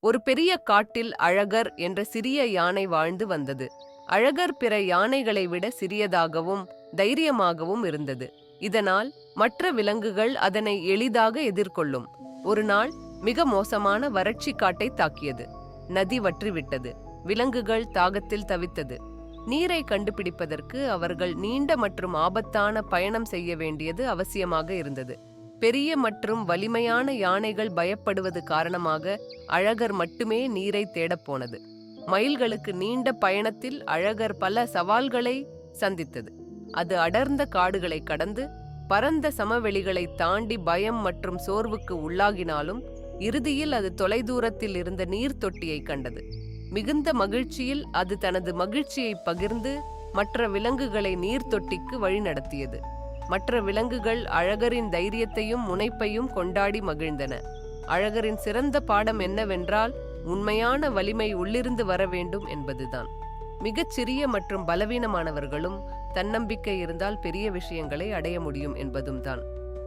ஒரு பெரிய காட்டில் அழகர் என்ற சிறிய யானை வாழ்ந்து வந்தது. அழகர் பிற யானைகளை விட சிறியதாகவும் தைரியமாகவும் இருந்தது. இதனால் மற்ற விலங்குகள் அதனை எளிதாக எதிர்கொள்ளும். ஒரு நாள் மிக மோசமான வறட்சி காட்டை தாக்கியது. நதி வற்றிவிட்டது. விலங்குகள் தாகத்தில் தவித்தது. நீரை கண்டுபிடிப்பதற்கு அவர்கள் நீண்ட மற்றும் ஆபத்தான பயணம் செய்ய வேண்டியது அவசியமாக இருந்தது. பெரிய மற்றும் வலிமையான யானைகள் பயப்படுவது காரணமாக அழகர் மட்டுமே நீரை தேடப்போனது. மைல்களுக்கு நீண்ட பயணத்தில் அழகர் பல சவால்களை சந்தித்தது. அது அடர்ந்த காடுகளை கடந்து பரந்த சமவெளிகளை தாண்டி பயம் மற்றும் சோர்வுக்கு உள்ளாகினாலும் இறுதியில் அது தொலைதூரத்தில் இருந்த நீர் தொட்டியை கண்டது. மிகுந்த மகிழ்ச்சியில் அது தனது மகிழ்ச்சியை பகிர்ந்து மற்ற விலங்குகளை நீர் தொட்டிக்கு வழிநடத்தியது. மற்ற விலங்குகள் அழகரின் தைரியத்தையும் முனைப்பையும் கொண்டாடி மகிழ்ந்தன. அழகரின் சிறந்த பாடம் என்னவென்றால், உண்மையான வலிமை உள்ளிருந்து வர வேண்டும் என்பதுதான். மிகச் சிறிய மற்றும் பலவீனமானவர்களும் தன்னம்பிக்கை இருந்தால் பெரிய விஷயங்களை அடைய முடியும் என்பதும் தான்.